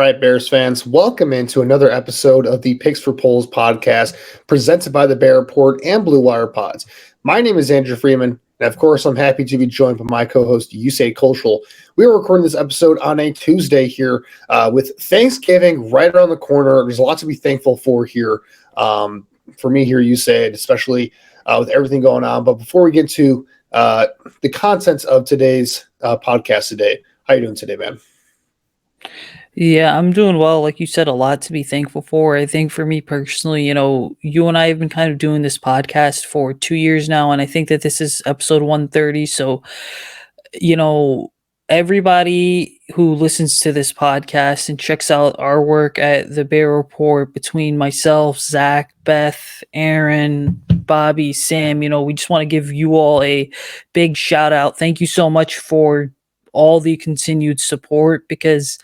right, Bears fans, welcome into another episode of the Picks for Polls podcast presented by the Bear Report and Blue Wire Pods. My name is Andrew Freeman, and of course, I'm happy to be joined by my co-host, Usayd Koshul. We are recording this episode on a Tuesday here with Thanksgiving right around the corner. There's a lot to be thankful for here. For me here, Usayd, especially with everything going on. But before we get to the contents of today's podcast today, how you doing today, man? Yeah, I'm doing well. Like you said, a lot to be thankful for. I think for me personally, you and I have been kind of doing this podcast for 2 years now, and I think that this is episode 130. So, you know, everybody who listens to this podcast and checks out our work at the Bear Report between myself, Zach, Beth, Aaron, Bobby, Sam, we just want to give you all a big shout out. Thank you so much for all the continued support because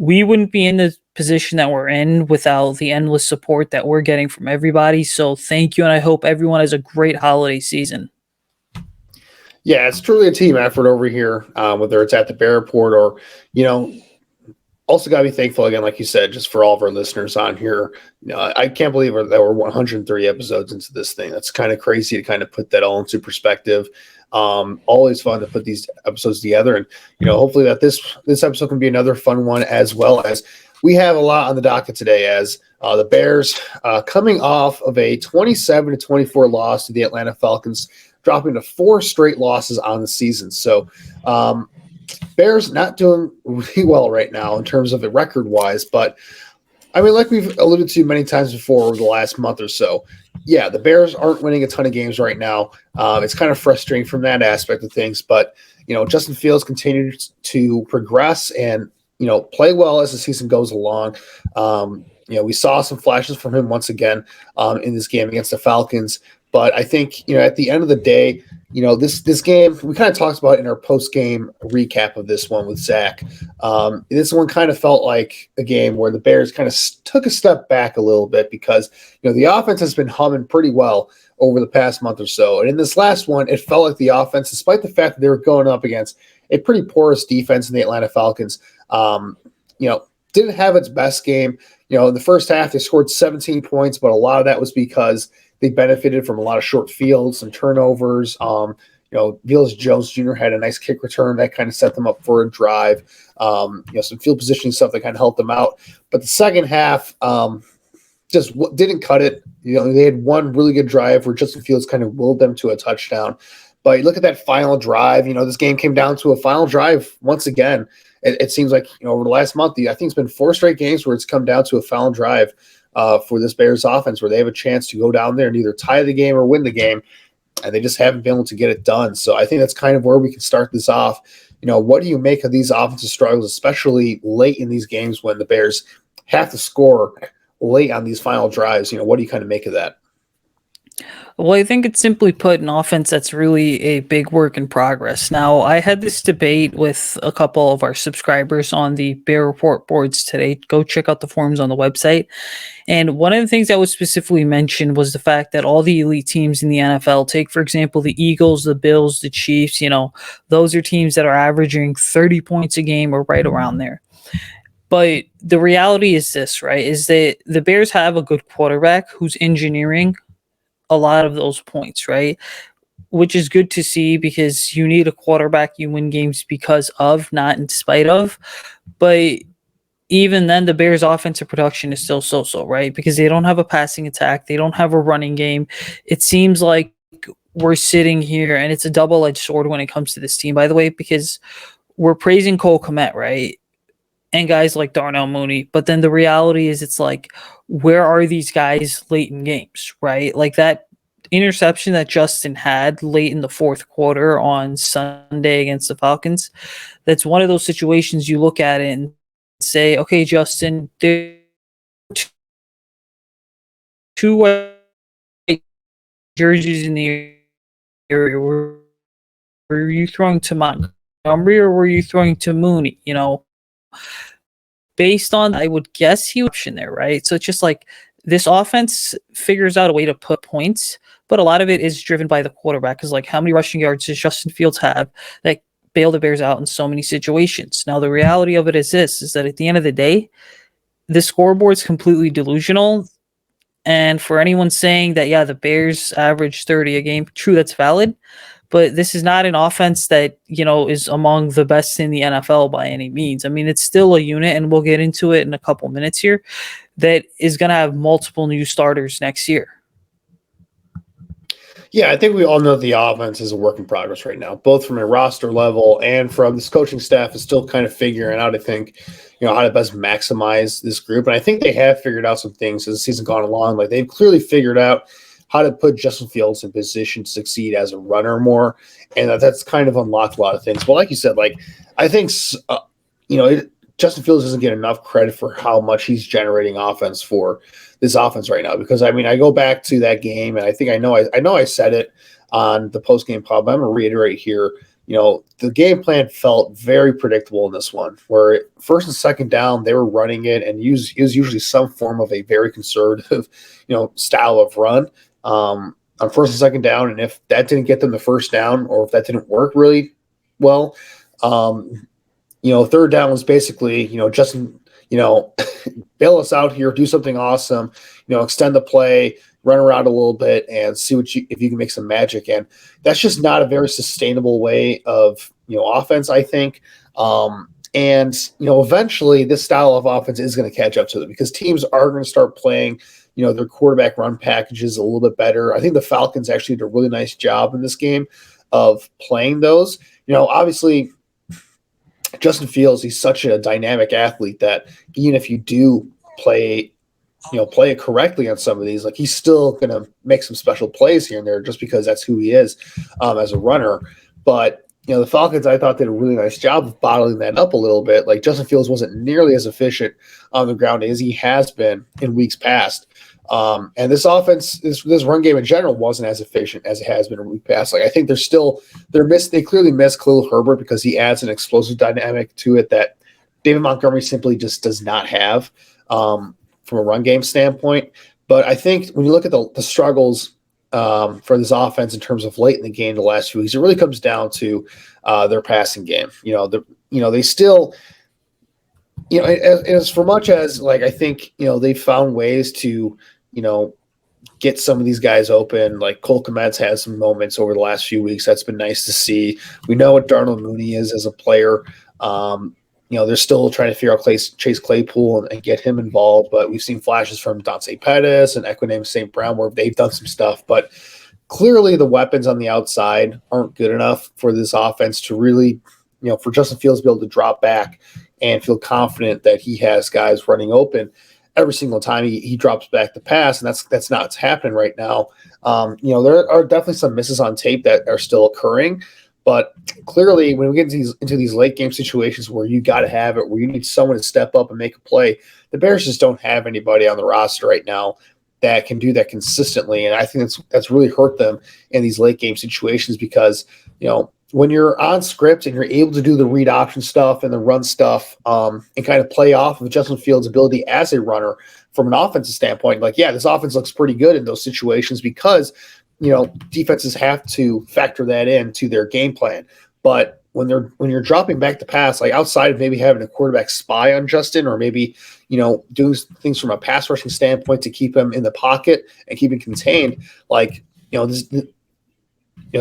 we wouldn't be in the position that we're in without the endless support that we're getting from everybody. So thank you, and I hope everyone has a great holiday season. Yeah, it's truly a team effort over here, whether it's at the Bear Report or, also got to be thankful again, like you said, just for all of our listeners on here. I can't believe that we're 103 episodes into this thing. That's kind of crazy to kind of put that all into perspective. Always fun to put these episodes together, and hopefully that this episode can be another fun one, as well as we have a lot on the docket today as the Bears coming off of a 27-24 loss to the Atlanta Falcons, dropping to 4 straight losses on the season. So Bears not doing really well right now in terms of it record wise, but I mean, like we've alluded to many times before over the last month or so, yeah, the Bears aren't winning a ton of games right now. It's kind of frustrating from that aspect of things, but Justin Fields continues to progress and play well as the season goes along. We saw some flashes from him once again in this game against the Falcons, but I think at the end of the day, this game we kind of talked about in our post game recap of this one with Zach. This one kind of felt like a game where the Bears kind of took a step back a little bit because the offense has been humming pretty well over the past month or so, and in this last one, it felt like the offense, despite the fact that they were going up against a pretty porous defense in the Atlanta Falcons, didn't have its best game. In the first half, they scored 17 points, but a lot of that was because they benefited from a lot of short fields, some turnovers. Velus Jones Jr. had a nice kick return that kind of set them up for a drive. Some field positioning stuff that kind of helped them out. But the second half just didn't cut it. They had one really good drive where Justin Fields kind of willed them to a touchdown. But you look at that final drive, this game came down to a final drive once again. It seems like, over the last month, I think it's been 4 straight games where it's come down to a final drive for this Bears offense where they have a chance to go down there and either tie the game or win the game, and they just haven't been able to get it done. So I think that's kind of where we can start this off. What do you make of these offensive struggles, especially late in these games when the Bears have to score late on these final drives? What do you kind of make of that? Well, I think it's simply put an offense that's really a big work in progress. Now, I had this debate with a couple of our subscribers on the Bear Report boards today. Go check out the forums on the website. And one of the things that was specifically mentioned was the fact that all the elite teams in the NFL, take, for example, the Eagles, the Bills, the Chiefs, those are teams that are averaging 30 points a game or right around there. But the reality is this, right, is that the Bears have a good quarterback who's engineering a lot of those points, right? Which is good to see because you need a quarterback you win games because of, not in spite of. But even then, the Bears' offensive production is still so-so, right? Because they don't have a passing attack. They don't have a running game. It seems like we're sitting here, and it's a double-edged sword when it comes to this team, by the way, because we're praising Cole Kmet, right? And guys like Darnell Mooney. But then the reality is it's like, where are these guys late in games, right? Like that interception that Justin had late in the fourth quarter on Sunday against the Falcons, that's one of those situations you look at it and say, okay, Justin, there are 2 white jerseys in the area. Were you throwing to Montgomery or were you throwing to Mooney? Based on, I would guess he was option there, right? So it's just like this offense figures out a way to put points, but a lot of it is driven by the quarterback. Because like, how many rushing yards does Justin Fields have that bail the Bears out in so many situations. Now, the reality of it is this, is that at the end of the day, the scoreboard's completely delusional. And for anyone saying that, yeah, the Bears average 30 a game, true, that's valid. But this is not an offense that, is among the best in the NFL by any means. I mean, it's still a unit, and we'll get into it in a couple minutes here, that is going to have multiple new starters next year. Yeah, I think we all know the offense is a work in progress right now, both from a roster level and from this coaching staff is still kind of figuring out, I think, how to best maximize this group. And I think they have figured out some things as the season gone along. Like they've clearly figured out how to put Justin Fields in position to succeed as a runner more. And that's kind of unlocked a lot of things. But like you said, I think, Justin Fields doesn't get enough credit for how much he's generating offense for this offense right now. Because I go back to that game, and I think I know I said it on the post game pod, but I'm gonna reiterate here. The game plan felt very predictable in this one, where first and second down they were running it, and it was usually some form of a very conservative, style of run on first and second down. And if that didn't get them the first down, or if that didn't work really well, third down was basically, Justin, bail us out here, do something awesome, extend the play, run around a little bit and see if you can make some magic. And that's just not a very sustainable way of, offense, I think. And eventually this style of offense is going to catch up to them because teams are going to start playing, their quarterback run packages a little bit better. I think the Falcons actually did a really nice job in this game of playing those. Obviously, Justin Fields, he's such a dynamic athlete that even if you do play it correctly on some of these, he's still going to make some special plays here and there just because that's who he is as a runner. But, the Falcons, I thought, did a really nice job of bottling that up a little bit. Justin Fields wasn't nearly as efficient on the ground as he has been in weeks past. And this offense, this run game in general wasn't as efficient as it has been in weeks past. I think they clearly miss Khalil Herbert because he adds an explosive dynamic to it that David Montgomery simply just does not have from a run game standpoint. But I think when you look at the struggles for this offense in terms of late in the game, the last few weeks, it really comes down to their passing game. They still, as for much as I think, they found ways to, get some of these guys open. Like Cole Kmet's had some moments over the last few weeks. That's been nice to see. We know what Darnell Mooney is as a player. They're still trying to figure out Chase Claypool and get him involved, but we've seen flashes from Dante Pettis and Equineme St. Brown where they've done some stuff, but clearly the weapons on the outside aren't good enough for this offense to really, for Justin Fields to be able to drop back and feel confident that he has guys running open every single time he drops back the pass, and that's not what's happening right now. There are definitely some misses on tape that are still occurring, but clearly when we get into these late game situations where you got to have it, where you need someone to step up and make a play, the Bears just don't have anybody on the roster right now that can do that consistently, and I think that's really hurt them in these late game situations because when you're on script and you're able to do the read option stuff and the run stuff and kind of play off of Justin Fields' ability as a runner from an offensive standpoint, this offense looks pretty good in those situations because, defenses have to factor that into their game plan. But when you're dropping back to pass, outside of maybe having a quarterback spy on Justin or maybe, doing things from a pass rushing standpoint to keep him in the pocket and keep him contained, the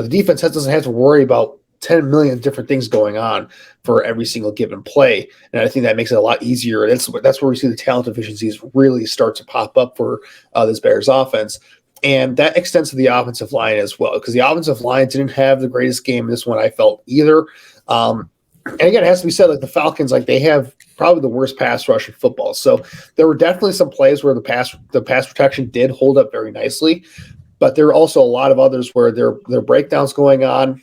defense doesn't have to worry about 10 million different things going on for every single given play. And I think that makes it a lot easier. That's where we see the talent deficiencies really start to pop up for this Bears offense. And that extends to the offensive line as well, because the offensive line didn't have the greatest game in this one, I felt, either. And again, it has to be said, the Falcons, they have probably the worst pass rush in football. So there were definitely some plays where the pass protection did hold up very nicely. But there are also a lot of others where there are breakdowns going on.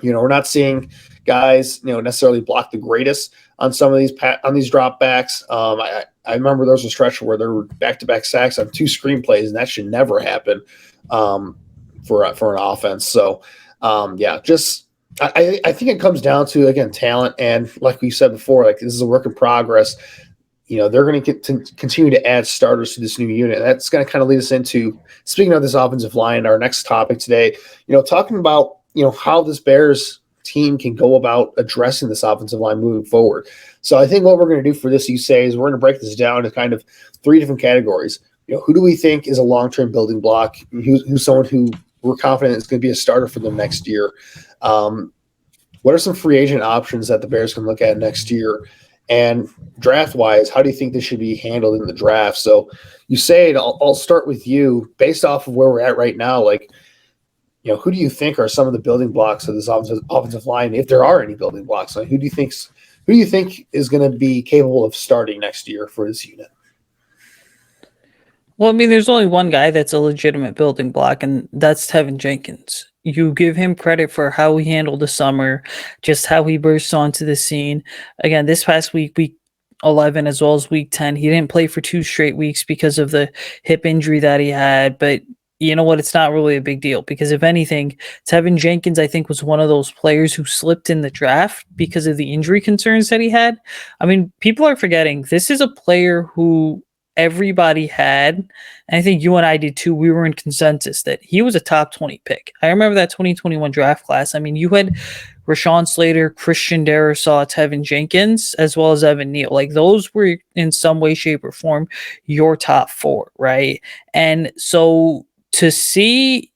We're not seeing guys, necessarily block the greatest on some of these drop backs. I remember there was a stretch where there were back-to-back sacks on 2 screenplays, and that should never happen for an offense. So, I think it comes down to, again, talent. And like we said before, this is a work in progress. They're going to continue to add starters to this new unit. That's going to kind of lead us into, speaking of this offensive line, our next topic today, talking about, how this Bears team can go about addressing this offensive line moving forward. So I think what we're going to do for this, Usayd, is we're going to break this down to kind of 3 different categories. Who do we think is a long-term building block? Who's someone who we're confident is going to be a starter for them next year? What are some free agent options that the Bears can look at next year? And draft-wise, how do you think this should be handled in the draft? So Usayd, I'll start with you. Based off of where we're at right now, who do you think are some of the building blocks of this offensive line, if there are any building blocks? Who do you think is going to be capable of starting next year for this unit? Well, I mean, there's only one guy that's a legitimate building block, and that's Tevin Jenkins. You give him credit for how he handled the summer, just how he burst onto the scene. Again, this past week 11 as well as week 10, he didn't play for 2 straight weeks because of the hip injury that he had, but you know what? It's not really a big deal because if anything, Tevin Jenkins, I think, was one of those players who slipped in the draft because of the injury concerns that he had. I mean, people are forgetting this is a player who everybody had, and I think you and I did too. We were in consensus that he was a top 20 pick. I remember that 2021 draft class. I mean, you had Rashawn Slater, Christian Darrisaw, Tevin Jenkins, as well as Evan Neal. Like those were in some way, shape, or form your top 4, right? And so to see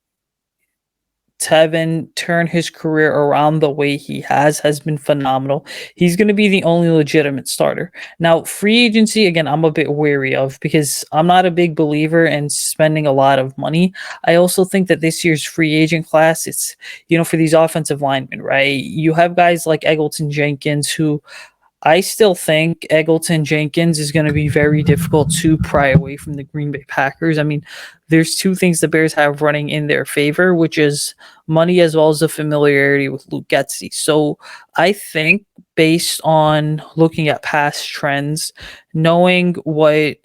Tevin turn his career around the way he has been phenomenal. He's going to be the only legitimate starter. Now, free agency, again, I'm a bit wary of because I'm not a big believer in spending a lot of money. I also think that this year's free agent class, it's, for these offensive linemen, right? You have guys like Eggleton Jenkins who I still think Eggleton Jenkins is going to be very difficult to pry away from the Green Bay Packers. I mean, there's 2 things the Bears have running in their favor, which is money as well as the familiarity with Luke Getsy. So I think based on looking at past trends, knowing what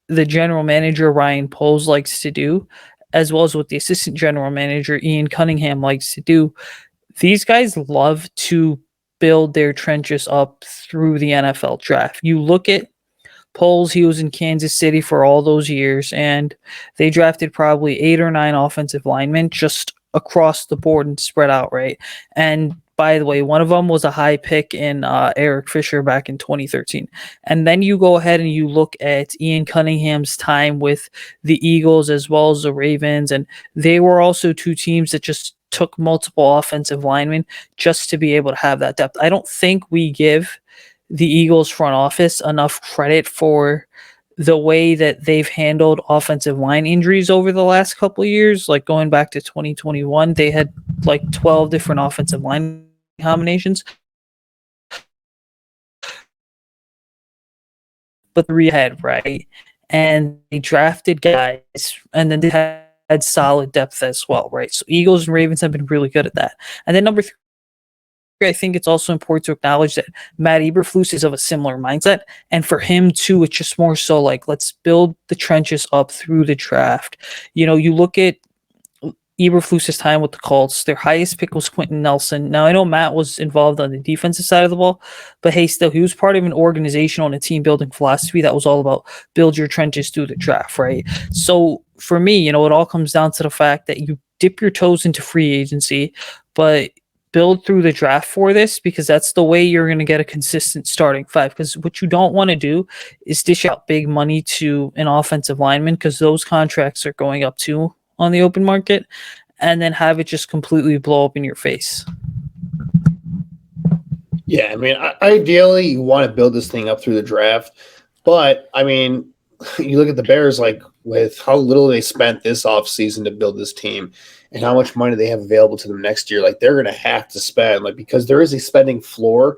the general manager Ryan Poles likes to do, as well as what the assistant general manager Ian Cunningham likes to do, these guys love to build their trenches up through the NFL draft. You look at Poles, he was in Kansas City for all those years, and they drafted probably 8 or 9 offensive linemen just across the board and spread out, right? And by the way, one of them was a high pick in Eric Fisher back in 2013. And then you go ahead and you look at Ian Cunningham's time with the Eagles as well as the Ravens, and they were also 2 teams that just took multiple offensive linemen just to be able to have that depth. I don't think we give the Eagles front office enough credit for the way that they've handled offensive line injuries over the last couple of years. Like going back to 2021, they had like 12 different offensive line combinations, but 3 ahead, right? And they drafted guys, and then they had solid depth as well, right? So Eagles and Ravens have been really good at that. And then number 3, I think it's also important to acknowledge that Matt Eberflus is of a similar mindset. And for him too, it's just more so like, let's build the trenches up through the draft. You look at Eberflus's time with the Colts, their highest pick was Quentin Nelson. Now, I know Matt was involved on the defensive side of the ball, but hey, still, he was part of an organizational and a team-building philosophy that was all about build your trenches through the draft, right? So for me, it all comes down to the fact that you dip your toes into free agency, but build through the draft for this because that's the way you're going to get a consistent starting 5. Because what you don't want to do is dish out big money to an offensive lineman because those contracts are going up too on the open market, and then have it just completely blow up in your face. Yeah, I mean, ideally, you want to build this thing up through the draft, but I mean, you look at the Bears, like with how little they spent this offseason to build this team and how much money they have available to them next year. Like they're going to have to spend, like, because there is a spending floor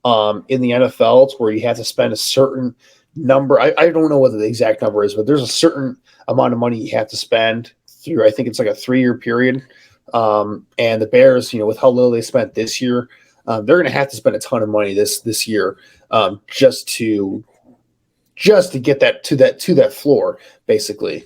in the NFL to where you have to spend a certain number. I don't know what the exact number is, but there's a certain amount of money you have to spend through, I think it's like a 3-year period. And the Bears, with how little they spent this year, they're going to have to spend a ton of money this year just to get that to that floor, basically.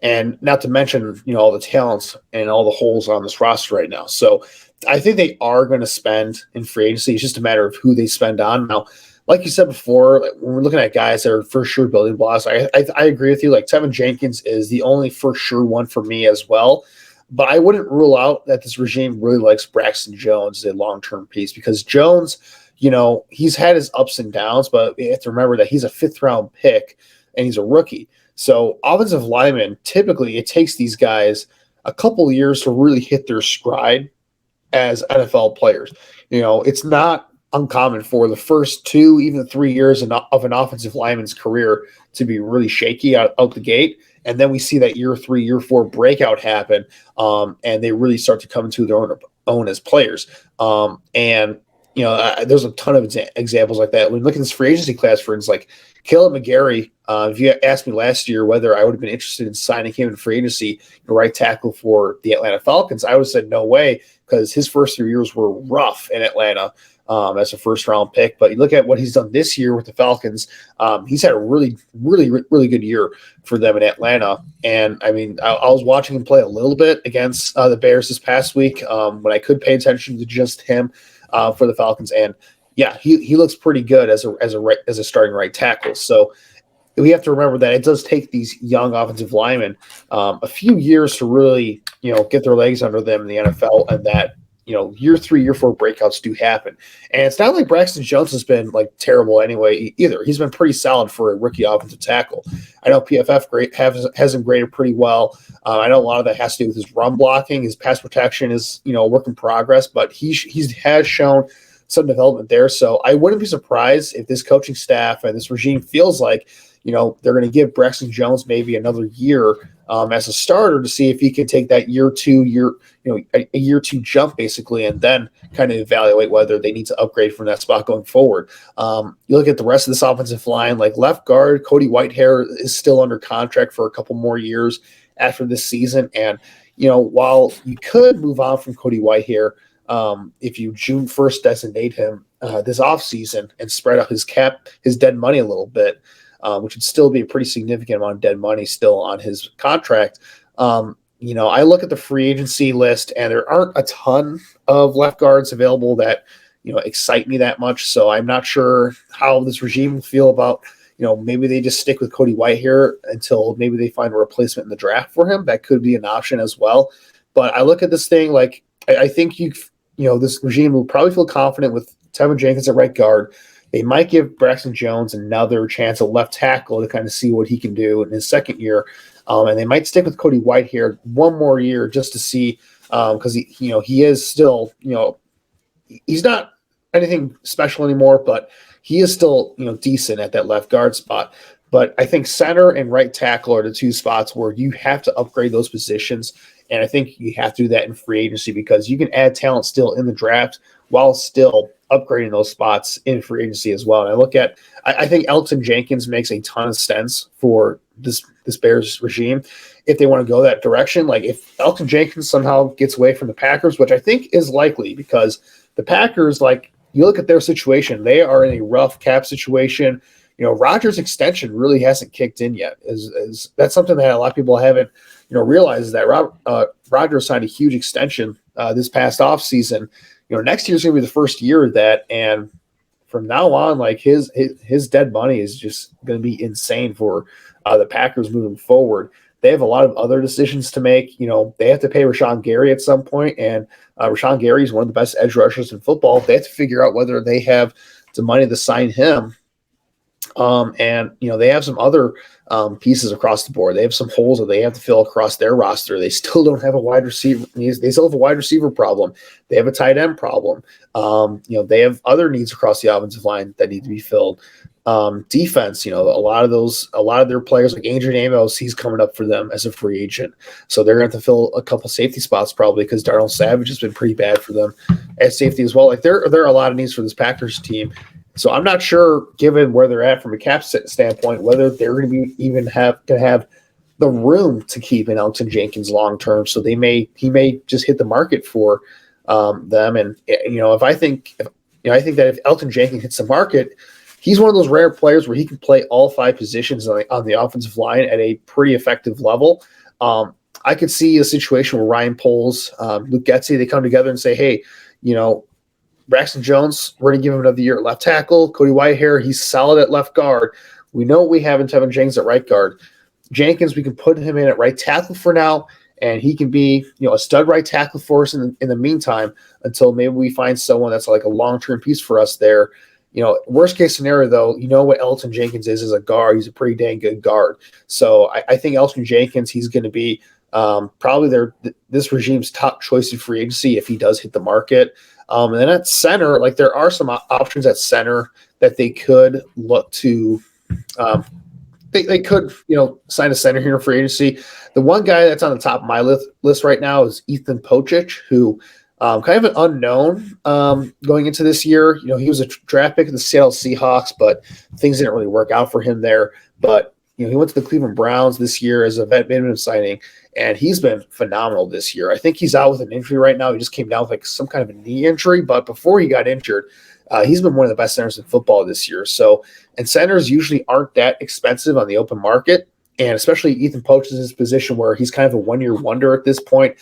And not to mention, all the talents and all the holes on this roster right now. So I think they are going to spend in free agency. It's just a matter of who they spend on. Now, like you said before, when we're looking at guys that are for sure building blocks, I agree with you. Like Tevin Jenkins is the only for sure one for me as well. But I wouldn't rule out that this regime really likes Braxton Jones as a long-term piece because Jones, he's had his ups and downs, but you have to remember that he's a fifth-round pick and he's a rookie. So offensive linemen, typically it takes these guys a couple of years to really hit their stride as NFL players. It's not uncommon for the first 2, even 3 years of an offensive lineman's career to be really shaky out the gate. And then we see that year 3, year 4 breakout happen, and they really start to come into their own as players. There's a ton of examples like that. When we look at this free agency class, for instance, like Caleb McGarry, if you asked me last year whether I would have been interested in signing him in free agency, right tackle for the Atlanta Falcons, I would have said no way because his first 3 years were rough in Atlanta as a first-round pick. But you look at what he's done this year with the Falcons, he's had a really, really, really good year for them in Atlanta. And, I mean, I was watching him play a little bit against the Bears this past week when I could pay attention to just him for the Falcons. And, yeah, he looks pretty good as a starting right tackle. So we have to remember that it does take these young offensive linemen a few years to really, get their legs under them in the NFL, and that, year 3, year 4 breakouts do happen. And it's not like Braxton Jones has been like terrible anyway either. He's been pretty solid for a rookie offensive tackle. I know PFF has him graded pretty well. I know a lot of that has to do with his run blocking. His pass protection is, a work in progress, but he has shown some development there. So I wouldn't be surprised if this coaching staff and this regime feels like, they're going to give Braxton Jones maybe another year as a starter to see if he can take that year 2 jump basically, and then kind of evaluate whether they need to upgrade from that spot going forward. You look at the rest of this offensive line, like left guard, Cody Whitehair is still under contract for a couple more years after this season. And, while you could move on from Cody Whitehair, if you June 1st designate him this offseason and spread out his dead money a little bit, which would still be a pretty significant amount of dead money still on his contract. I look at the free agency list and there aren't a ton of left guards available that, excite me that much. So I'm not sure how this regime will feel about, maybe they just stick with Cody Whitehair until maybe they find a replacement in the draft for him. That could be an option as well. But I look at this thing like I think this regime will probably feel confident with Tevin Jenkins at right guard. They might give Braxton Jones another chance at left tackle to kind of see what he can do in his second year. And they might stick with Cody Whitehair one more year just to see because he is still, he's not anything special anymore, but he is still, decent at that left guard spot. But I think center and right tackle are the two spots where you have to upgrade those positions. And I think you have to do that in free agency because you can add talent still in the draft while still upgrading those spots in free agency as well. And I think Elgton Jenkins makes a ton of sense for this Bears regime if they want to go that direction. Like if Elgton Jenkins somehow gets away from the Packers, which I think is likely because the Packers, like you look at their situation, they are in a rough cap situation. Rodgers' extension really hasn't kicked in yet. That's something that a lot of people haven't, realized that Rodgers signed a huge extension this past offseason. Next year's going to be the first year of that, and from now on, like his dead money is just going to be insane for the Packers moving forward. They have a lot of other decisions to make. They have to pay Rashawn Gary at some point, and Rashawn Gary is one of the best edge rushers in football. They have to figure out whether they have the money to sign him. And they have some other pieces across the board. They have some holes that they have to fill across their roster. They still don't have a wide receiver. They still have a wide receiver problem. They have a tight end problem. They have other needs across the offensive line that need to be filled. Defense, a lot of their players like Adrian Amos, he's coming up for them as a free agent. So they're going to have to fill a couple safety spots probably because Darnell Savage has been pretty bad for them at safety as well. Like there are a lot of needs for this Packers team. So I'm not sure, given where they're at from a cap standpoint, whether they're going to be even have the room to keep an Elgton Jenkins long term. So he may just hit the market for them. And I think that if Elgton Jenkins hits the market, he's one of those rare players where he can play all 5 positions on the offensive line at a pretty effective level. I could see a situation where Ryan Poles, Luke Getsy, they come together and say, hey, Braxton Jones, we're going to give him another year at left tackle. Cody Whitehair, he's solid at left guard. We know what we have in Tevin Jenkins at right guard. Jenkins, we can put him in at right tackle for now, and he can be, a stud right tackle for us in the meantime until maybe we find someone that's like a long-term piece for us there. Worst case scenario though, what Elton Jenkins is as a guard. He's a pretty dang good guard. So I think Elton Jenkins, he's going to be probably this regime's top choice in free agency if he does hit the market. And then at center, like there are some options at center that they could look to. They could, sign a center here in free agency. The one guy that's on the top of my list right now is Ethan Pocic, who kind of an unknown going into this year. He was a draft pick of the Seattle Seahawks, but things didn't really work out for him there. But he went to the Cleveland Browns this year as a vet minimum signing, and he's been phenomenal this year. I think he's out with an injury right now. He just came down with like some kind of a knee injury, but before he got injured, he's been one of the best centers in football this year. So, and centers usually aren't that expensive on the open market, and especially Ethan Pocic's position where he's kind of a one-year wonder at this point.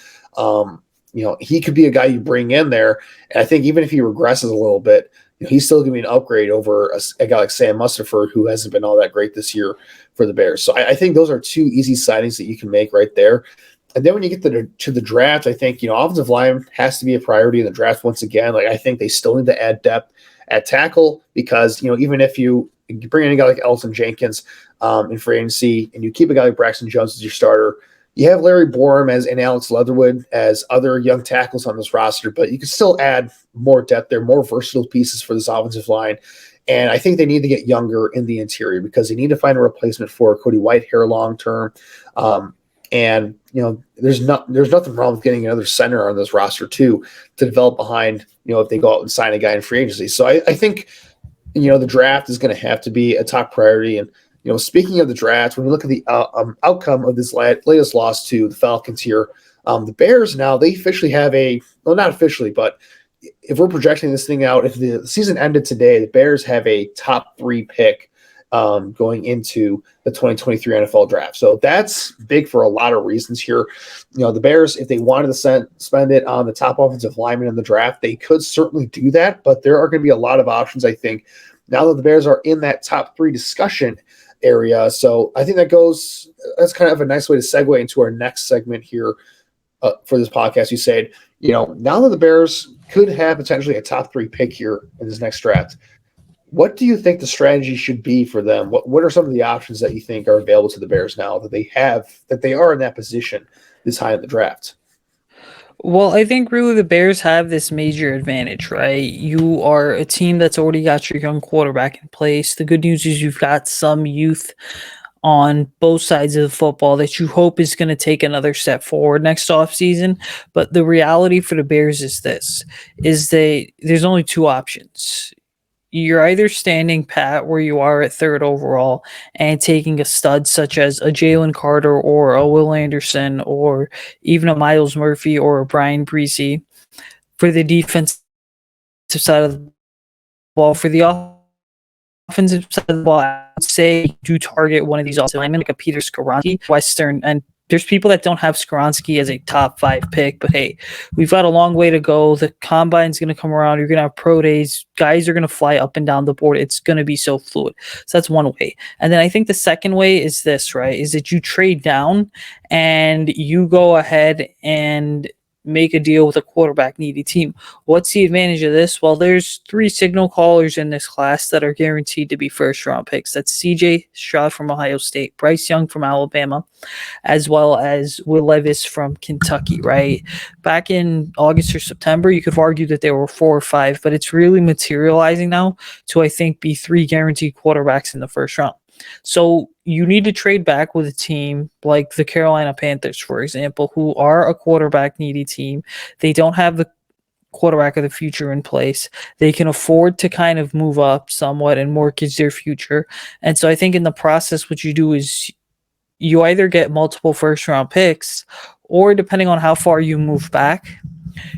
He could be a guy you bring in there, and I think even if he regresses a little bit, he's still going to be an upgrade over a guy like Sam Mustipher, who hasn't been all that great this year for the Bears. So I think those are two easy signings that you can make right there. And then when you get to the draft, I think, offensive line has to be a priority in the draft once again. Like I think they still need to add depth at tackle because, even if you bring in a guy like Elton Jenkins in free agency and you keep a guy like Braxton Jones as your starter, you have Larry Borum and Alex Leatherwood as other young tackles on this roster, but you can still add more depth there, more versatile pieces for this offensive line. And I think they need to get younger in the interior because they need to find a replacement for Cody Whitehair long term. And there's nothing wrong with getting another center on this roster too to develop behind. If they go out and sign a guy in free agency. So I think the draft is going to have to be a top priority. And speaking of the draft, when we look at the outcome of this latest loss to the Falcons here, the Bears now they officially have not officially, but if we're projecting this thing out, if the season ended today, the Bears have a top 3 pick going into the 2023 NFL draft. So that's big for a lot of reasons here. The Bears, if they wanted to spend it on the top offensive lineman in the draft, they could certainly do that, but there are going to be a lot of options, I think, now that the Bears are in that top 3 discussion area. So I think that's kind of a nice way to segue into our next segment here for this podcast. You said, now that the Bears could have potentially a top 3 pick here in this next draft, what do you think the strategy should be for them? What are some of the options that you think are available to the Bears now that they are in that position this high in the draft? Well, I think really the Bears have this major advantage, right? You are a team that's already got your young quarterback in place. The good news is you've got some youth on both sides of the football that you hope is going to take another step forward next offseason. But the reality for the Bears is there's only 2 options. You're either standing pat where you are at 3rd overall and taking a stud such as a Jalen Carter or a Will Anderson or even a Miles Murphy or a Brian Breesy for the defensive side of the ball. For the offensive side of the ball, I would say do target one of these offensive linemen like a Peter Skoronski, Western, and there's people that don't have Skoronski as a top 5 pick, but hey, we've got a long way to go. The combine's going to come around. You're going to have pro days. Guys are going to fly up and down the board. It's going to be so fluid. So that's one way. And then I think the second way is this, right? Is that you trade down and you go ahead and make a deal with a quarterback needy team. What's the advantage of this? Well, there's 3 signal callers in this class that are guaranteed to be first round picks. That's CJ Stroud from Ohio State, Bryce Young from Alabama, as well as Will Levis from Kentucky, right? Back in August or September, you could argue that there were 4 or 5, but it's really materializing now to, I think, be 3 guaranteed quarterbacks in the first round. So you need to trade back with a team like the Carolina Panthers, for example, who are a quarterback needy team. They don't have the quarterback of the future in place. They can afford to kind of move up somewhat and mortgage their future. And so I think in the process, what you do is you either get multiple first round picks, or depending on how far you move back,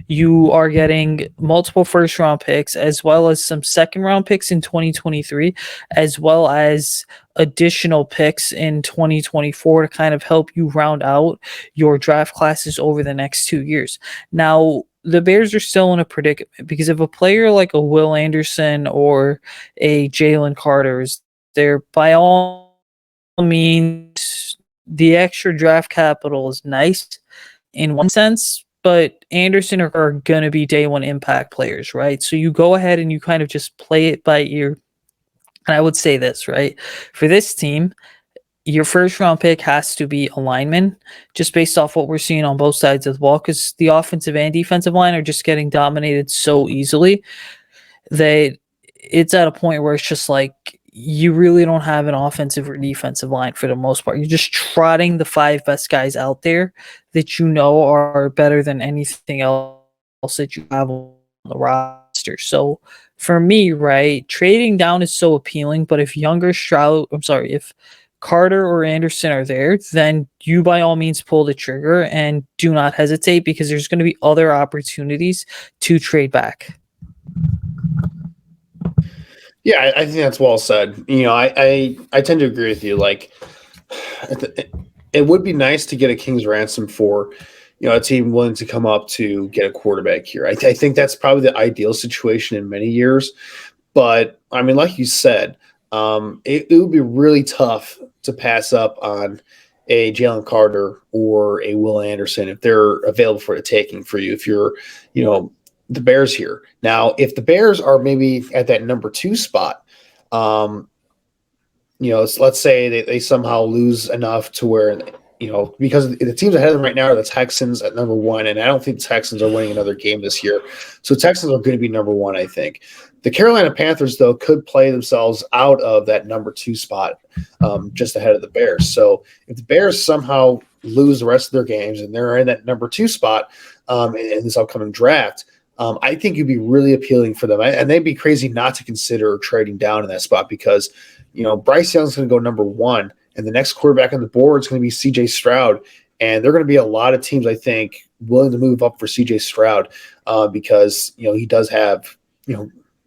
you are getting multiple first round picks as well as some second round picks in 2023, as well as additional picks in 2024 to kind of help you round out your draft classes over the next 2 years. Now, the Bears are still in a predicament because if a player like a Will Anderson or a Jalen Carter is there, by all means, the extra draft capital is nice, in one sense, but Anderson are going to be day one impact players, right? So you go ahead and you kind of just play it by ear. And I would say this, right? For this team, your first round pick has to be a lineman, just based off what we're seeing on both sides of the ball, because the offensive and defensive line are just getting dominated so easily that it's at a point where it's just like you really don't have an offensive or defensive line for the most part. You're just trotting the five best guys out there that you know are better than anything else that you have on the roster. So for me, right, trading down is so appealing, but if Carter or Anderson are there, then you by all means pull the trigger and do not hesitate, because there's going to be other opportunities to trade back. Yeah, I think that's well said. I tend to agree with you. Like, it would be nice to get a king's ransom for, a team willing to come up to get a quarterback here. I think that's probably the ideal situation in many years. But I mean, like you said, it would be really tough to pass up on a Jalen Carter or a Will Anderson if they're available for the taking for you. If you're, the Bears here. Now, if the Bears are maybe at that number 2 spot, let's say they somehow lose enough to where, because the teams ahead of them right now are the Texans at number 1, and I don't think the Texans are winning another game this year. So Texans are going to be number 1, I think. The Carolina Panthers, though, could play themselves out of that number 2 spot just ahead of the Bears. So if the Bears somehow lose the rest of their games and they're in that number 2 spot in this upcoming draft, I think it'd be really appealing for them. And they'd be crazy not to consider trading down in that spot because, Bryce Young's going to go number 1, and the next quarterback on the board is going to be C.J. Stroud. And there are going to be a lot of teams, I think, willing to move up for C.J. Stroud because, he does have,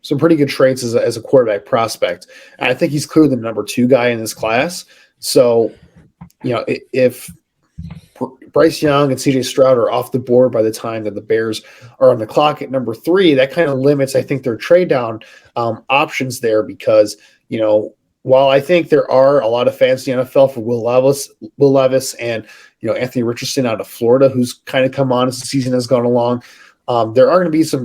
some pretty good traits as a quarterback prospect. And I think he's clearly the number 2 guy in this class. So, if Bryce Young and CJ Stroud are off the board by the time that the Bears are on the clock at number 3, that kind of limits, I think, their trade down options there because, while I think there are a lot of fans in the NFL for Will Levis and, Anthony Richardson out of Florida, who's kind of come on as the season has gone along, there are going to be some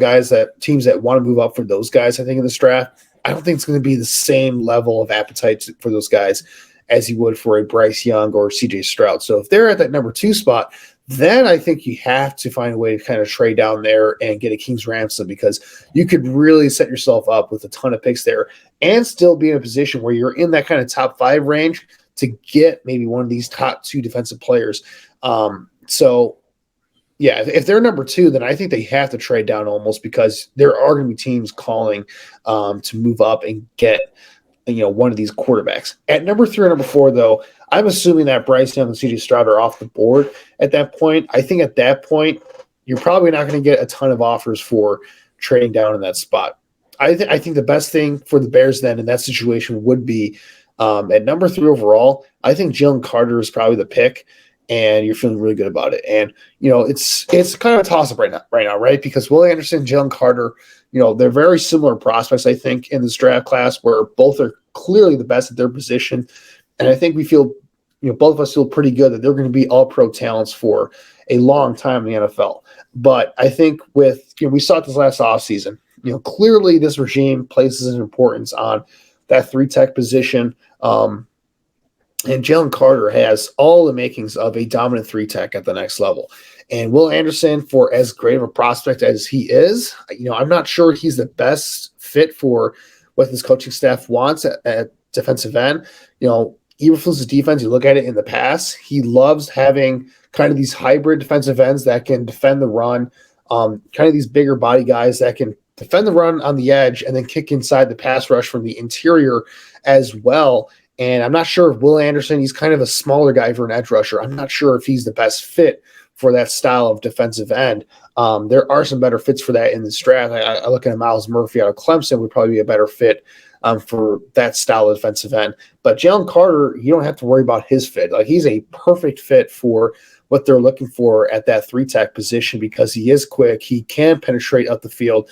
teams that want to move up for those guys, I think, in this draft. I don't think it's going to be the same level of appetite for those guys as you would for a Bryce Young or CJ Stroud. So if they're at that number 2 spot, then I think you have to find a way to kind of trade down there and get a king's ransom because you could really set yourself up with a ton of picks there and still be in a position where you're in that kind of top 5 range to get maybe one of these top 2 defensive players. Yeah, if they're number 2, then I think they have to trade down almost because there are going to be teams calling to move up and get one of these quarterbacks. At number 3 or number 4, though, I'm assuming that Bryce Young and CJ Stroud are off the board at that point. I think at that point, you're probably not going to get a ton of offers for trading down in that spot. I think the best thing for the Bears then in that situation would be at number 3 overall, I think Jalen Carter is probably the pick, and you're feeling really good about it. And, it's kind of a toss-up right now, right? Because Will Anderson and Jalen Carter, they're very similar prospects, I think, in this draft class where both are clearly the best at their position. And I think we feel, both of us feel pretty good that they're going to be all-pro talents for a long time in the NFL. But I think we saw it this last offseason, clearly this regime places an importance on that 3-tech position. And Jalen Carter has all the makings of a dominant 3-tech at the next level. And Will Anderson, for as great of a prospect as he is, I'm not sure he's the best fit for what this coaching staff wants at defensive end. Eberflus's defense, you look at it in the past, he loves having kind of these hybrid defensive ends that can defend the run, kind of these bigger body guys that can defend the run on the edge and then kick inside the pass rush from the interior as well. And I'm not sure if Will Anderson, he's kind of a smaller guy for an edge rusher. I'm not sure if he's the best fit for that style of defensive end. There are some better fits for that in this draft. I look at Miles Murphy out of Clemson would probably be a better fit for that style of defensive end. But Jalen Carter, you don't have to worry about his fit. Like, he's a perfect fit for what they're looking for at that 3-tech position because he is quick. He can penetrate up the field.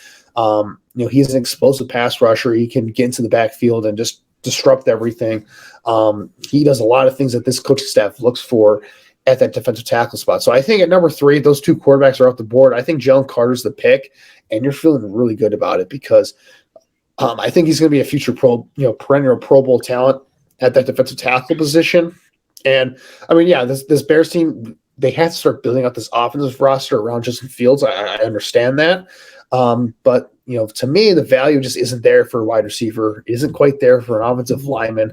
He's an explosive pass rusher. He can get into the backfield and just disrupt everything. He does a lot of things that this coaching staff looks for at that defensive tackle spot. So I think at number 3, those two quarterbacks are off the board. I think Jalen Carter's the pick, and you're feeling really good about it because I think he's going to be a future perennial Pro Bowl talent at that defensive tackle position. And I mean, yeah, this Bears team, they have to start building out this offensive roster around Justin Fields. I understand that. But to me, the value just isn't there for a wide receiver. It isn't quite there for an offensive lineman.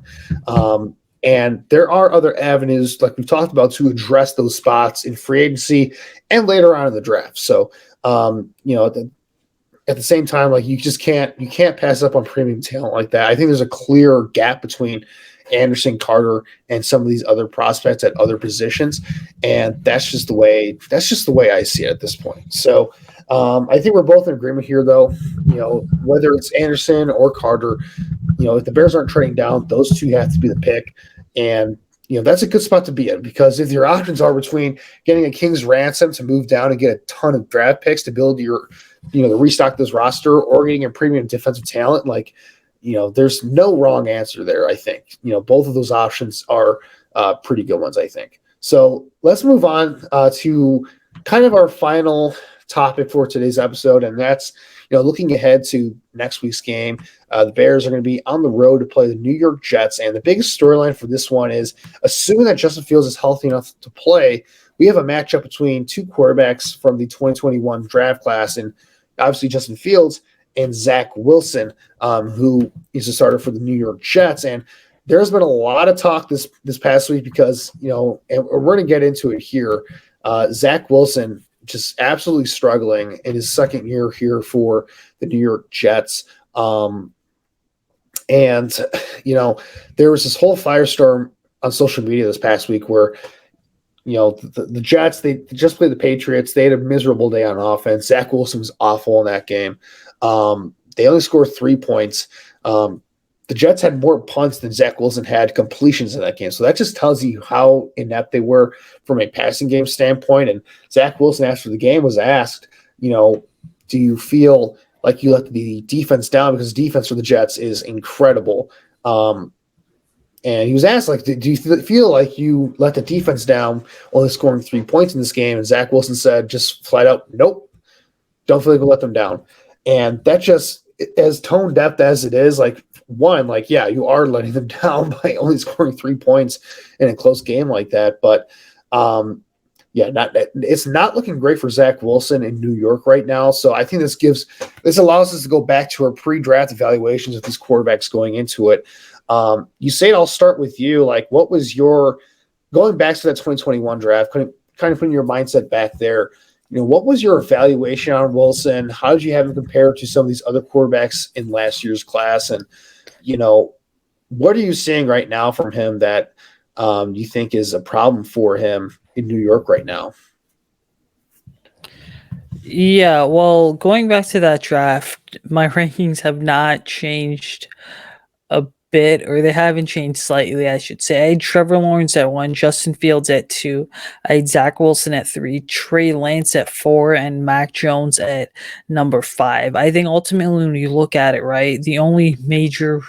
And there are other avenues, like we've talked about, to address those spots in free agency and later on in the draft. So, at the same time, like you can't pass up on premium talent like that. I think there's a clear gap between Anderson, Carter, and some of these other prospects at other positions, and that's just the way I see it at this point. So I think we're both in agreement here, though. Whether it's Anderson or Carter, if the Bears aren't trading down, those two have to be the pick, and that's a good spot to be in because if your options are between getting a king's ransom to move down and get a ton of draft picks to build your, to restock this roster, or getting a premium defensive talent, like. There's no wrong answer there, I think. Both of those options are pretty good ones, I think. So let's move on to kind of our final topic for today's episode, and that's, looking ahead to next week's game. The Bears are going to be on the road to play the New York Jets, and the biggest storyline for this one is, assuming that Justin Fields is healthy enough to play, we have a matchup between two quarterbacks from the 2021 draft class, and obviously Justin Fields and Zach Wilson, who is a starter for the New York Jets. And there's been a lot of talk this past week because, and we're going to get into it here. Zach Wilson just absolutely struggling in his second year here for the New York Jets. And, there was this whole firestorm on social media this past week where, the Jets, they just played the Patriots. They had a miserable day on offense. Zach Wilson was awful in that game. They only scored 3 points. The Jets had more punts than Zach Wilson had completions in that game. So that just tells you how inept they were from a passing game standpoint. And Zach Wilson, after the game, was asked, do you feel like you let the defense down? Because defense for the Jets is incredible. And he was asked, like, do you feel like you let the defense down only scoring 3 points in this game? And Zach Wilson said just flat out, nope, don't feel like we let them down. And that just, as tone deaf as it is, yeah, you are letting them down by only scoring 3 points in a close game like that. But, it's not looking great for Zach Wilson in New York right now. So I think this allows us to go back to our pre-draft evaluations of these quarterbacks going into it. Usayd, I'll start with you. Like, what was your going back to that 2021 draft, kind of putting your mindset back there? What was your evaluation on Wilson? How did you have him compared to some of these other quarterbacks in last year's class? And, what are you seeing right now from him that you think is a problem for him in New York right now? Yeah, well, going back to that draft, my rankings have not changed a bit, or they haven't changed slightly, I should say. I had Trevor Lawrence at 1, Justin Fields at 2, I had Zach Wilson at 3, Trey Lance at 4, and Mac Jones at number 5. I think ultimately when you look at it, right, the only major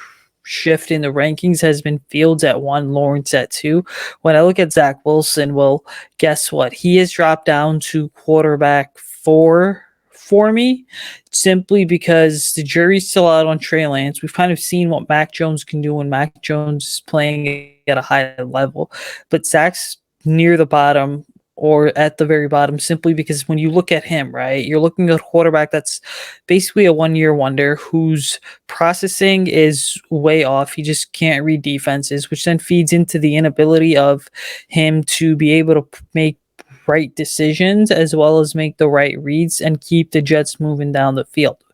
shift in the rankings has been Fields at 1, Lawrence at 2. When I look at Zach Wilson, well, guess what? He has dropped down to quarterback 4 for me, simply because the jury's still out on Trey Lance. We've kind of seen what Mac Jones can do when Mac Jones is playing at a high level, but Zach's near the bottom or at the very bottom, simply because when you look at him, right, you're looking at a quarterback that's basically a one-year wonder whose processing is way off. He just can't read defenses, which then feeds into the inability of him to be able to make right decisions as well as make the right reads and keep the Jets moving down the field.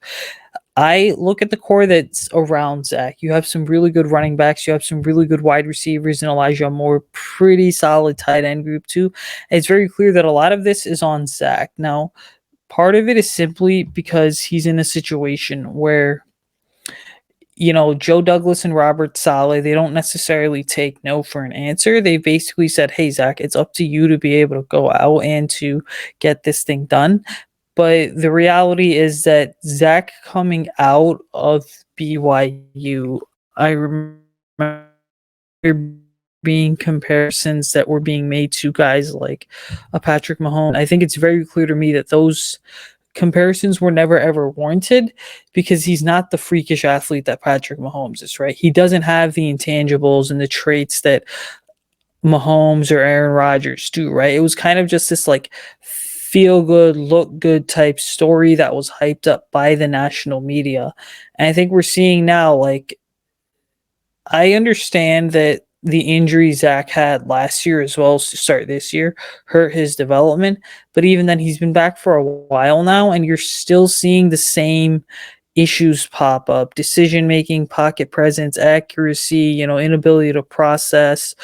I look at the core that's around Zach. You have some really good running backs. You have some really good wide receivers and Elijah Moore, pretty solid tight end group too. It's very clear that a lot of this is on Zach. Now, part of it is simply because he's in a situation where, Joe Douglas and Robert Saleh, they don't necessarily take no for an answer. They basically said, hey, Zach, it's up to you to be able to go out and to get this thing done. But the reality is that Zach coming out of BYU, I remember being comparisons that were being made to guys like a Patrick Mahomes. I think it's very clear to me that those comparisons were never ever warranted because he's not the freakish athlete that Patrick Mahomes is, right? He doesn't have the intangibles and the traits that Mahomes or Aaron Rodgers do, right? It was kind of just this like feel good, look good type story that was hyped up by the national media. And I think we're seeing now, like, I understand that the injury Zach had last year as well as to start this year hurt his development, but even then, he's been back for a while now, and you're still seeing the same issues pop up: decision making, pocket presence, accuracy, inability to process.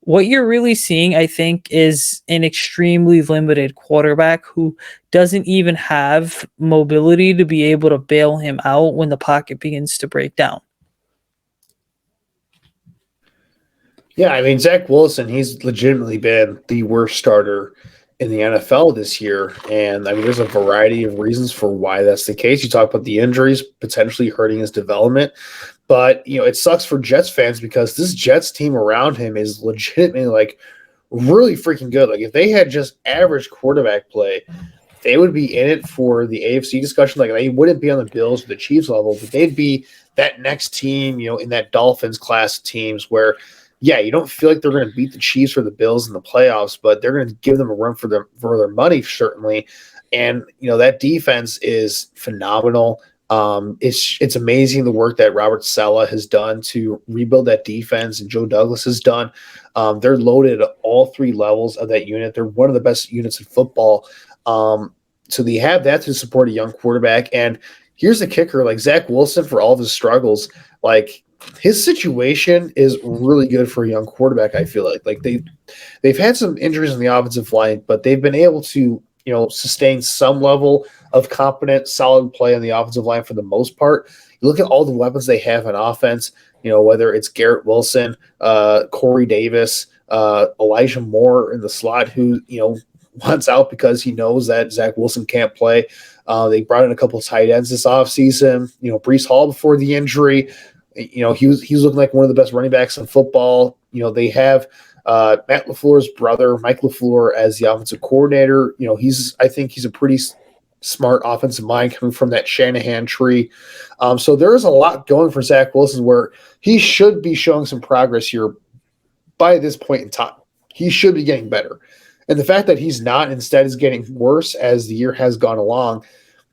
What you're really seeing, I think, is an extremely limited quarterback who doesn't even have mobility to be able to bail him out when the pocket begins to break down. Yeah, I mean, Zach Wilson, he's legitimately been the worst starter in the NFL this year. And I mean, there's a variety of reasons for why that's the case. You talk about the injuries potentially hurting his development. But, it sucks for Jets fans because this Jets team around him is legitimately like really freaking good. Like, if they had just average quarterback play, they would be in it for the AFC discussion. Like, they wouldn't be on the Bills or the Chiefs level, but they'd be that next team, in that Dolphins class of teams where, yeah, you don't feel like they're going to beat the Chiefs or the Bills in the playoffs, but they're going to give them a run for their money, certainly. And, that defense is phenomenal. It's amazing the work that Robert Saleh has done to rebuild that defense and Joe Douglas has done. They're loaded at all three levels of that unit. They're one of the best units in football. So they have that to support a young quarterback. And here's the kicker, like Zach Wilson, for all of his struggles, like his situation is really good for a young quarterback. I feel like they've had some injuries in the offensive line, but they've been able to, sustain some level of competent, solid play on the offensive line for the most part. You look at all the weapons they have on offense, whether it's Garrett Wilson, Corey Davis, Elijah Moore in the slot, who, wants out because he knows that Zach Wilson can't play. They brought in a couple of tight ends this offseason. Breece Hall before the injury, he was looking like one of the best running backs in football. They have Matt LaFleur's brother, Mike LaFleur, as the offensive coordinator. I think he's a pretty smart offensive mind coming from that Shanahan tree. So there is a lot going for Zach Wilson where he should be showing some progress here by this point in time. He should be getting better. And the fact that he's not, instead is getting worse as the year has gone along,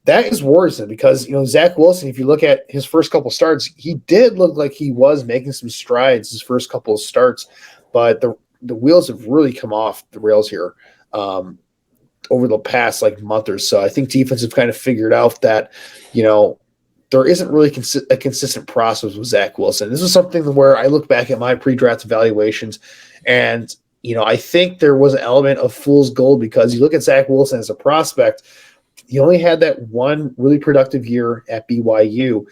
that is worrisome because, Zach Wilson, if you look at his first couple starts, he did look like he was making some strides his first couple of starts, but the wheels have really come off the rails here over the past month or so. I think defense have kind of figured out that, there isn't really a consistent process with Zach Wilson. This is something where I look back at my pre-draft evaluations and, I think there was an element of fool's gold because you look at Zach Wilson as a prospect, he only had that one really productive year at BYU.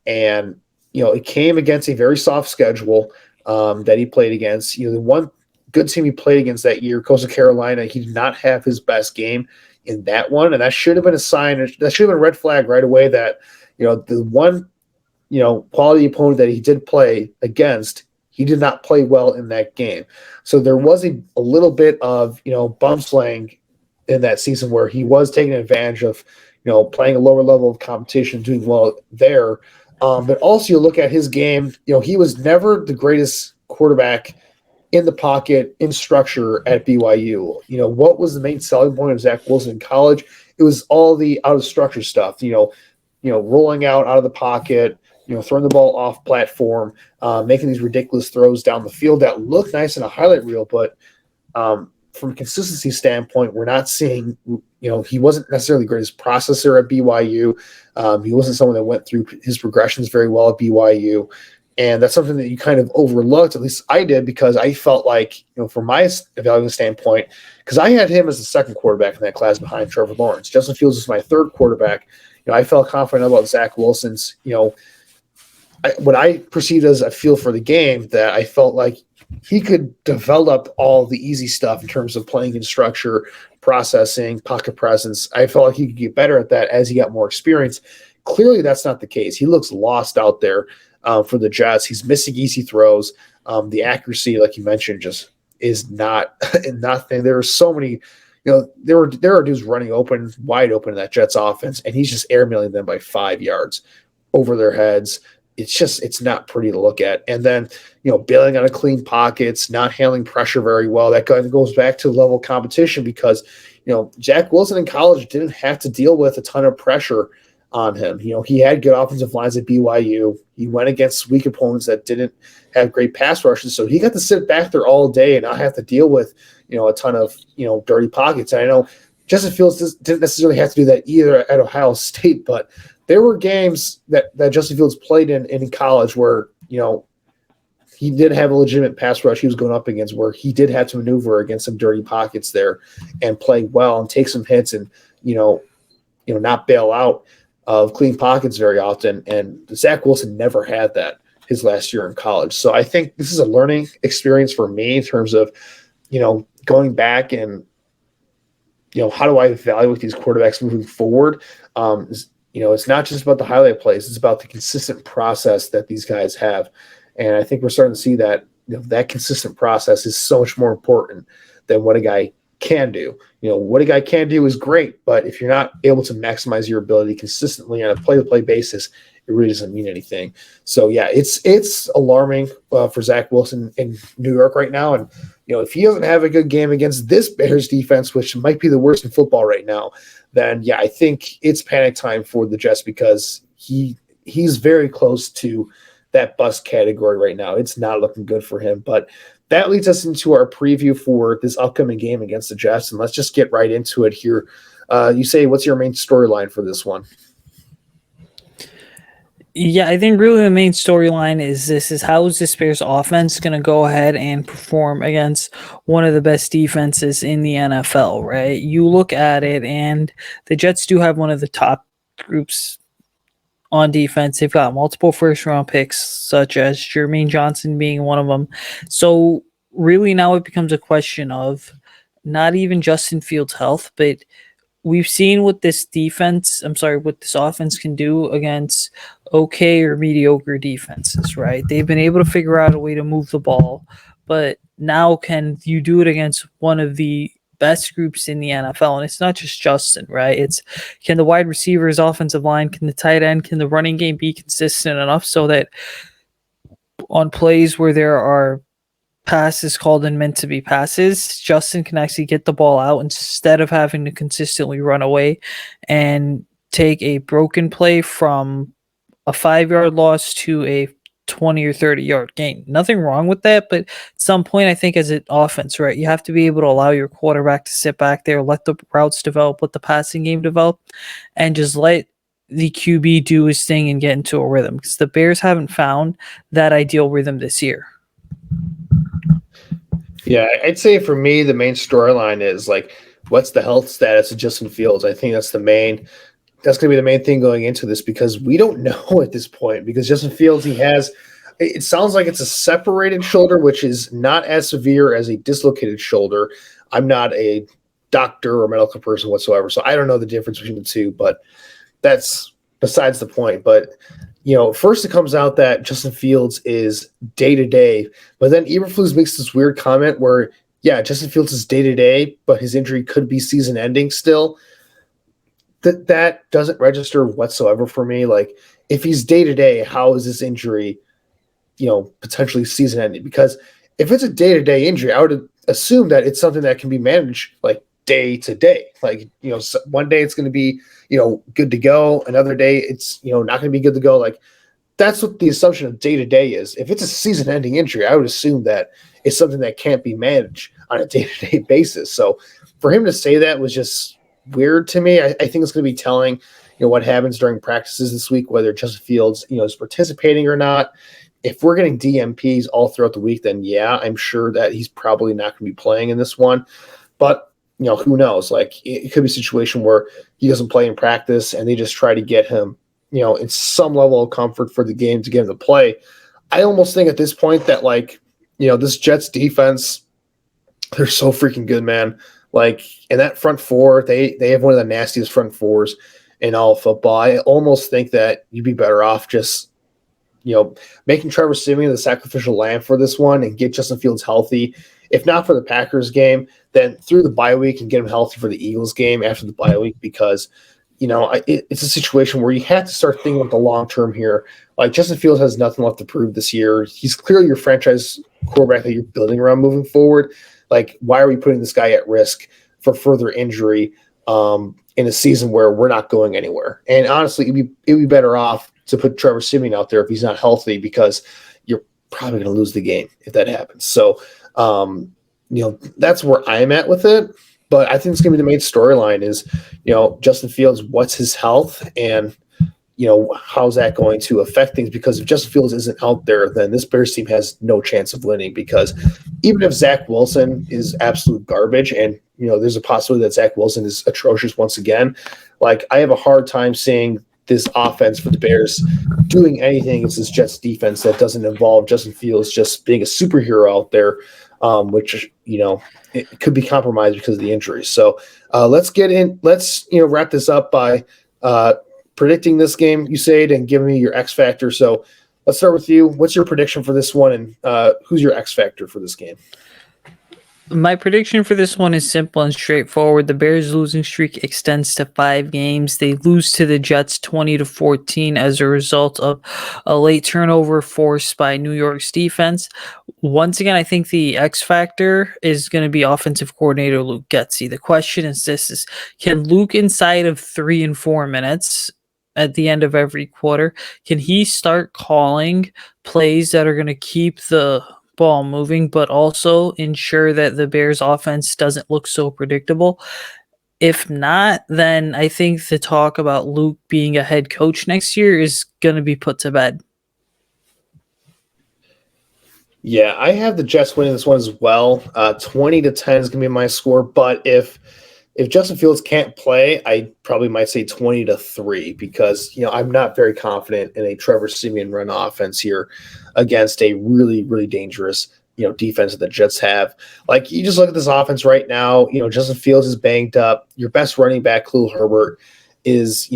And, it came against a very soft schedule that he played against. The one good team he played against that year, Coastal Carolina, he did not have his best game in that one. And that should have been a sign. That should have been a red flag right away that, the one, quality opponent that he did play against, he did not play well in that game. So there was a little bit of, bum slaying in that season where he was taking advantage of, playing a lower level of competition, doing well there. But also you look at his game, he was never the greatest quarterback in the pocket, in structure at BYU. What was the main selling point of Zach Wilson in college? It was all the out of structure stuff, rolling out of the pocket, throwing the ball off platform, making these ridiculous throws down the field that look nice in a highlight reel. But from a consistency standpoint, we're not seeing, he wasn't necessarily the greatest processor at BYU. He wasn't someone that went through his progressions very well at BYU. And that's something that you kind of overlooked, at least I did, because I felt like, from my evaluating standpoint, because I had him as the second quarterback in that class behind Trevor Lawrence. Justin Fields was my third quarterback. I felt confident about Zach Wilson's, what I perceived as a feel for the game, that I felt like he could develop all the easy stuff in terms of playing in structure, processing, pocket presence. I felt like he could get better at that as he got more experience. clearly that's not the case. He looks lost out there for the Jets. He's missing easy throws. The accuracy, like you mentioned, just is not nothing. There are so many, there are dudes running wide open in that Jets offense, and he's just airmailing them by 5 yards over their heads. It's not pretty to look at. And then, bailing out of clean pockets, not handling pressure very well. That kind of goes back to the level of competition because, Zach Wilson in college didn't have to deal with a ton of pressure on him. He had good offensive lines at BYU. He went against weak opponents that didn't have great pass rushes. So he got to sit back there all day and not have to deal with, a ton of, dirty pockets. And I know Justin Fields didn't necessarily have to do that either at Ohio State, but there were games that Justin Fields played in college where, he did have a legitimate pass rush he was going up against where he did have to maneuver against some dirty pockets there and play well and take some hits and, not bail out of clean pockets very often. And Zach Wilson never had that his last year in college. So I think this is a learning experience for me in terms of, going back and, how do I evaluate these quarterbacks moving forward? It's not just about the highlight plays. It's about the consistent process that these guys have. And I think we're starting to see that that consistent process is so much more important than what a guy can do. What a guy can do is great, but if you're not able to maximize your ability consistently on a play-to-play basis, it really doesn't mean anything. So, yeah, it's alarming for Zach Wilson in New York right now. And, if he doesn't have a good game against this Bears defense, which might be the worst in football right now, then, yeah, I think it's panic time for the Jets because he's very close to that bust category right now. It's not looking good for him. But that leads us into our preview for this upcoming game against the Jets. And let's just get right into it here. Usayd, what's your main storyline for this one? Yeah, I think really the main storyline is how is this Bears offense going to go ahead and perform against one of the best defenses in the NFL, right? You look at it, and the Jets do have one of the top groups on defense. They've got multiple first-round picks, such as Jermaine Johnson being one of them. So really now it becomes a question of not even Justin Fields' health, but we've seen what this offense can do against okay or mediocre defenses, right? They've been able to figure out a way to move the ball, but now can you do it against one of the best groups in the NFL? And it's not just Justin, right? It's can the wide receivers, offensive line, can the tight end, can the running game be consistent enough so that on plays where there are passes called and meant to be passes, Justin can actually get the ball out instead of having to consistently run away and take a broken play from a 5-yard loss to a 20 or 30-yard gain. Nothing wrong with that, but at some point, I think as an offense, right, you have to be able to allow your quarterback to sit back there, let the routes develop, let the passing game develop, and just let the QB do his thing and get into a rhythm, because the Bears haven't found that ideal rhythm this year. Yeah, I'd say for me, the main storyline is what's the health status of Justin Fields? I think that's going to be the main thing going into this because we don't know at this point because Justin Fields, it sounds like it's a separated shoulder, which is not as severe as a dislocated shoulder. I'm not a doctor or medical person whatsoever, so I don't know the difference between the two, but that's besides the point. But first it comes out that Justin Fields is day-to-day, but then Eberflus makes this weird comment where, yeah, Justin Fields is day-to-day, but his injury could be season-ending still. That doesn't register whatsoever for me. If he's day-to-day, how is this injury, potentially season-ending? Because if it's a day-to-day injury, I would assume that it's something that can be managed, day to day. One day it's going to be, good to go. Another day it's, not going to be good to go. That's what the assumption of day to day is. If it's a season ending injury, I would assume that it's something that can't be managed on a day to day basis. So for him to say that was just weird to me. I think it's going to be telling, what happens during practices this week, whether Justin Fields, is participating or not. If we're getting DMPs all throughout the week, then yeah, I'm sure that he's probably not going to be playing in this one. But who knows? It could be a situation where he doesn't play in practice and they just try to get him, in some level of comfort for the game to get him to play. I almost think at this point that, this Jets defense, they're so freaking good, man. And that front four, they have one of the nastiest front fours in all of football. I almost think that you'd be better off just, making Trevor Siemian the sacrificial lamb for this one and get Justin Fields healthy. If not for the Packers game, then through the bye week and get him healthy for the Eagles game after the bye week, because it's a situation where you have to start thinking about the long term here. Like, Justin Fields has nothing left to prove this year. He's clearly your franchise quarterback that you're building around moving forward. Like, why are we putting this guy at risk for further injury in a season where we're not going anywhere? And honestly, it'd be better off to put Trevor Siemian out there if he's not healthy, because you're probably going to lose the game if that happens. So, that's where I'm at with it. But I think it's going to be the main storyline is, Justin Fields, what's his health, and, how's that going to affect things? Because if Justin Fields isn't out there, then this Bears team has no chance of winning, because even if Zach Wilson is absolute garbage, and, there's a possibility that Zach Wilson is atrocious once again, like, I have a hard time seeing this offense for the Bears doing anything against this Jets defense that doesn't involve Justin Fields just being a superhero out there, which, it could be compromised because of the injuries. So let's wrap this up by predicting this game, Usayd, and giving me your X factor. So let's start with you. What's your prediction for this one, and who's your X factor for this game? My prediction for this one is simple and straightforward. The Bears' losing streak extends to 5 games. They lose to the Jets 20-14 as a result of a late turnover forced by New York's defense. Once again, I think the X factor is going to be offensive coordinator Luke Getsy. The question is can Luke, inside of 3 and 4 minutes at the end of every quarter, can he start calling plays that are going to keep the ball moving, but also ensure that the Bears offense doesn't look so predictable? If not, then I think the talk about Luke being a head coach next year is going to be put to bed. Yeah, I have the Jets winning this one as well. 20-10 is going to be my score, but if Justin Fields can't play, I probably might say 20-3, because I'm not very confident in a Trevor Siemian run offense here against a really, really dangerous defense that the Jets have. Like, you just look at this offense right now. Justin Fields is banged up. Your best running back, Khalil Herbert, is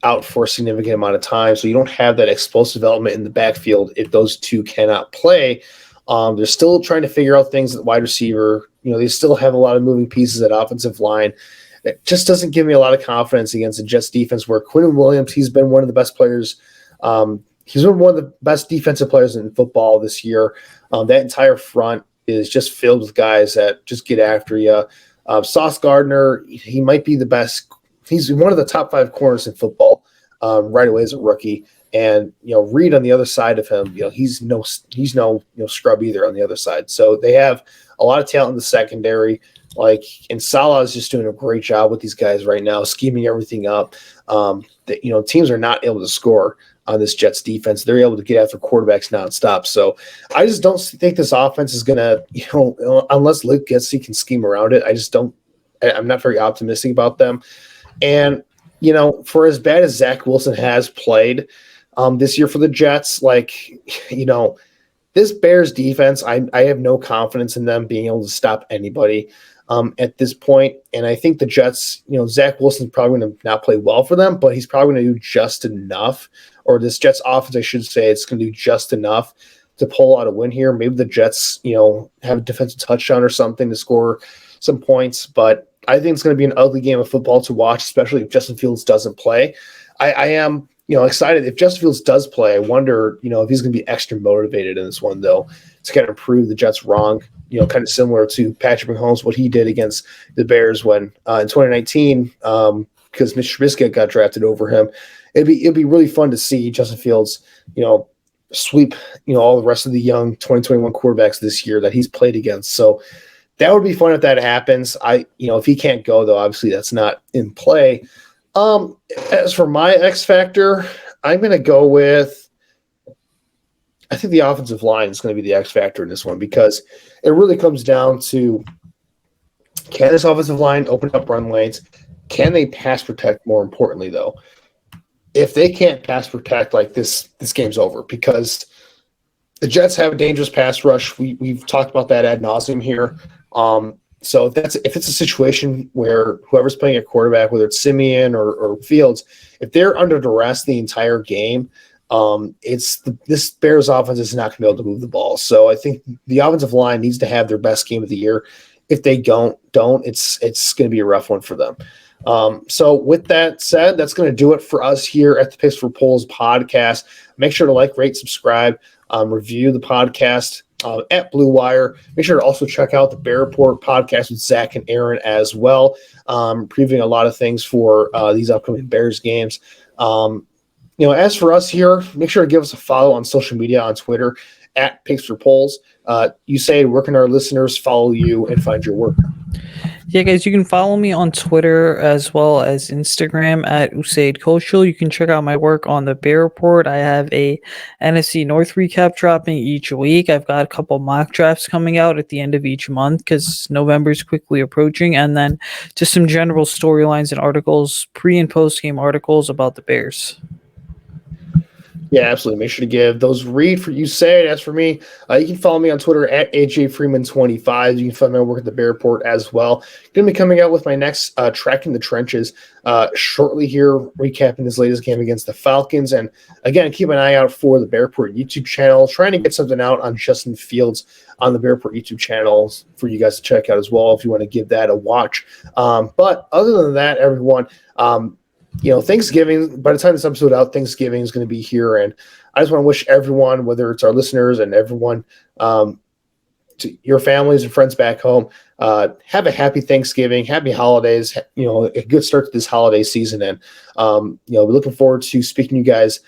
out for a significant amount of time, so you don't have that explosive element in the backfield if those two cannot play. They're still trying to figure out things at wide receiver. They still have a lot of moving pieces at offensive line. It just doesn't give me a lot of confidence against the Jets defense, where Quinn Williams, he's been one of the best players. He's been one of the best defensive players in football this year. That entire front is just filled with guys that just get after you. Sauce Gardner, he might be the best. He's one of the top 5 corners in football right away as a rookie. And Reed on the other side of him, he's no scrub either on the other side. So they have a lot of talent in the secondary. And Salah is just doing a great job with these guys right now, scheming everything up. Teams are not able to score on this Jets defense. They're able to get after quarterbacks nonstop. So I just don't think this offense is going to, unless Luke Getsy can scheme around it, I'm not very optimistic about them. And, for as bad as Zach Wilson has played this year for the Jets, this Bears defense, I have no confidence in them being able to stop anybody at this point. And I think the Jets, Zach Wilson's probably going to not play well for them, but he's probably going to do just enough, or this Jets offense, I should say, it's going to do just enough to pull out a win here. Maybe the Jets, have a defensive touchdown or something to score some points, but I think it's going to be an ugly game of football to watch, especially if Justin Fields doesn't play. I am, excited. If Justin Fields does play, I wonder, if he's going to be extra motivated in this one, though, to kind of prove the Jets wrong, kind of similar to Patrick Mahomes, what he did against the Bears when in 2019, because Mr. Trubisky got drafted over him. It'd be really fun to see Justin Fields, sweep, all the rest of the young 2021 quarterbacks this year that he's played against. So that would be fun if that happens. If he can't go, though, obviously that's not in play. As for my X factor, I'm going to go with, I think the offensive line is going to be the X factor in this one, because it really comes down to, can this offensive line open up run lanes? Can they pass protect, more importantly, though? If they can't pass protect, this game's over, because the Jets have a dangerous pass rush. We've talked about that ad nauseum here. So if it's a situation where whoever's playing at quarterback, whether it's Simeon or Fields, if they're under duress the entire game, this Bears offense is not going to be able to move the ball. So I think the offensive line needs to have their best game of the year. If they don't, it's going to be a rough one for them. So with that said, that's going to do it for us here at the Picks for Polls podcast. Make sure to like, rate, subscribe, review the podcast at Blue Wire. Make sure to also check out the Bear Report podcast with Zach and Aaron as well, previewing a lot of things for these upcoming Bears games. As for us here, make sure to give us a follow on social media on Twitter at Picks for Polls. Usayd, where can our listeners follow you and find your work? Yeah, guys, you can follow me on Twitter as well as Instagram at Usayd Koshul. You can check out my work on the Bear Report. I have a NFC North recap dropping each week. I've got a couple mock drafts coming out at the end of each month because November is quickly approaching. And then just some general storylines and articles, pre- and post-game articles about the Bears. Yeah, absolutely. Make sure to give those read for Usayd. As for me, you can follow me on Twitter at AJFreeman25. You can find my work at the Bear Report as well. Going to be coming out with my next Tracking the Trenches shortly here, recapping this latest game against the Falcons. And again, keep an eye out for the Bear Report YouTube channel. Trying to get something out on Justin Fields on the Bear Report YouTube channel for you guys to check out as well if you want to give that a watch. But other than that, everyone, Thanksgiving, by the time this episode out, Thanksgiving is going to be here. And I just want to wish everyone, whether it's our listeners and everyone, to your families and friends back home, have a happy Thanksgiving, happy holidays, a good start to this holiday season. And, we're looking forward to speaking to you guys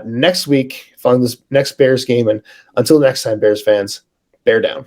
next week following this next Bears game. And until next time, Bears fans, bear down.